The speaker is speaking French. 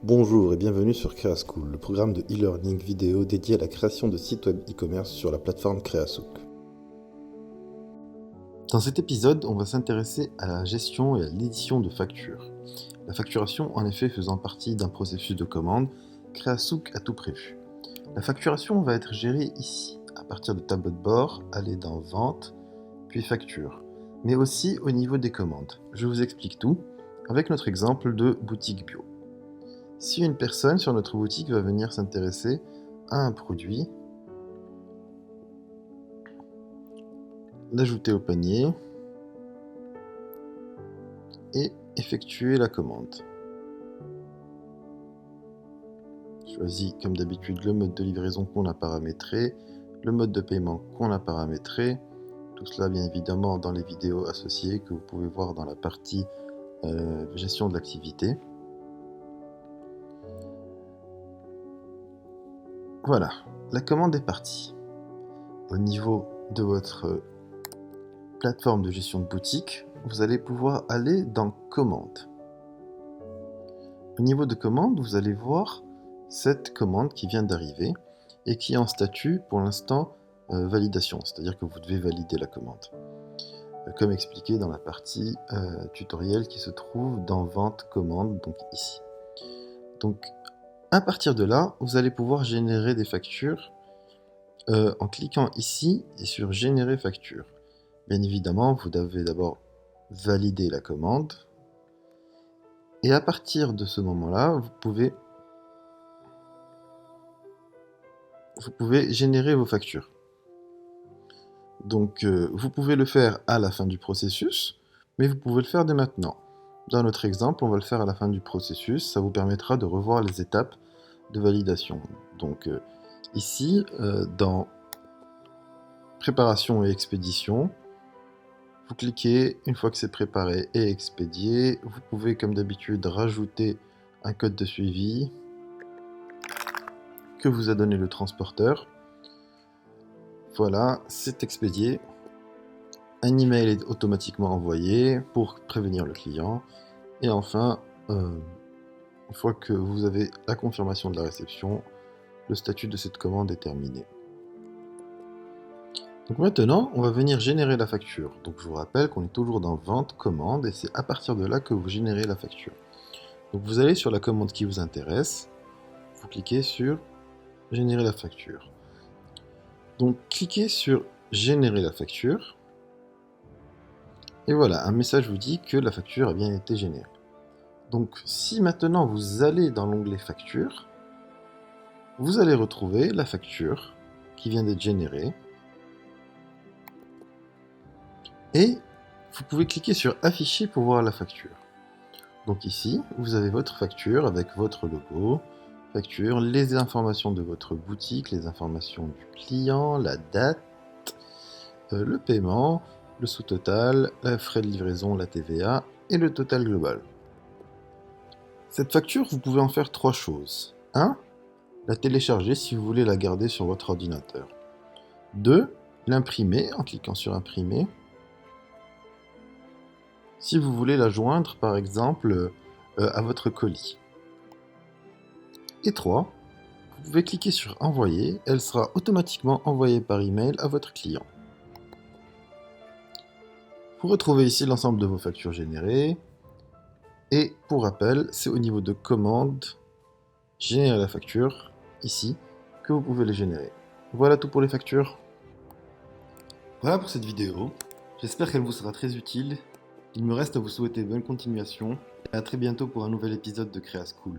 Bonjour et bienvenue sur CreaSchool, le programme de e-learning vidéo dédié à la création de sites web e-commerce sur la plateforme Creasook. Dans cet épisode, on va s'intéresser à la gestion et à l'édition de factures. La facturation, en effet, faisant partie d'un processus de commande, Creasook a tout prévu. La facturation va être gérée ici, à partir de tableau de bord, aller dans Vente, puis Facture, mais aussi au niveau des commandes. Je vous explique tout avec notre exemple de boutique bio. Si une personne sur notre boutique va venir s'intéresser à un produit, l'ajouter au panier et effectuer la commande. Choisis comme d'habitude le mode de livraison qu'on a paramétré, le mode de paiement qu'on a paramétré, tout cela bien évidemment dans les vidéos associées que vous pouvez voir dans la partie gestion de l'activité. Voilà, la commande est partie. Au niveau de votre plateforme de gestion de boutique, vous allez pouvoir aller dans Commande. Au niveau de Commande, vous allez voir cette commande qui vient d'arriver et qui est en statut pour l'instant validation, c'est-à-dire que vous devez valider la commande. Comme expliqué dans la partie tutoriel qui se trouve dans Vente Commande, donc ici. Donc, à partir de là, vous allez pouvoir générer des factures en cliquant ici et sur Générer facture. Bien évidemment, vous devez d'abord valider la commande. Et à partir de ce moment-là, vous pouvez générer vos factures. Donc, vous pouvez le faire à la fin du processus, mais vous pouvez le faire dès maintenant. Dans notre exemple, on va le faire à la fin du processus. Ça vous permettra de revoir les étapes de validation. Donc, ici, dans Préparation et expédition, vous cliquez, une fois que c'est préparé et expédié, vous pouvez comme d'habitude rajouter un code de suivi que vous a donné le transporteur. Voilà, c'est expédié. Un email est automatiquement envoyé pour prévenir le client. Et enfin, une fois que vous avez la confirmation de la réception, le statut de cette commande est terminé. Donc maintenant, on va venir générer la facture. Donc je vous rappelle qu'on est toujours dans Vente, Commande, et c'est à partir de là que vous générez la facture. Donc vous allez sur la commande qui vous intéresse, vous cliquez sur Générer la facture. Donc cliquez sur Générer la facture, et voilà, un message vous dit que la facture a bien été générée. Donc si maintenant vous allez dans l'onglet Facture, vous allez retrouver la facture qui vient d'être générée, et vous pouvez cliquer sur Afficher pour voir la facture. Donc ici, vous avez votre facture avec votre logo, facture, les informations de votre boutique, les informations du client, la date, le paiement, le sous-total, les frais de livraison, la TVA et le total global. Cette facture, vous pouvez en faire trois choses. 1. La télécharger si vous voulez la garder sur votre ordinateur. 2. L'imprimer en cliquant sur Imprimer. Si vous voulez la joindre, par exemple, à votre colis. Et 3. Vous pouvez cliquer sur Envoyer, elle sera automatiquement envoyée par email à votre client. Vous retrouvez ici l'ensemble de vos factures générées. Et pour rappel, c'est au niveau de Commande, Générer la facture, ici, que vous pouvez les générer. Voilà tout pour les factures. Voilà pour cette vidéo. J'espère qu'elle vous sera très utile. Il me reste à vous souhaiter bonne continuation et à très bientôt pour un nouvel épisode de CreaSchool.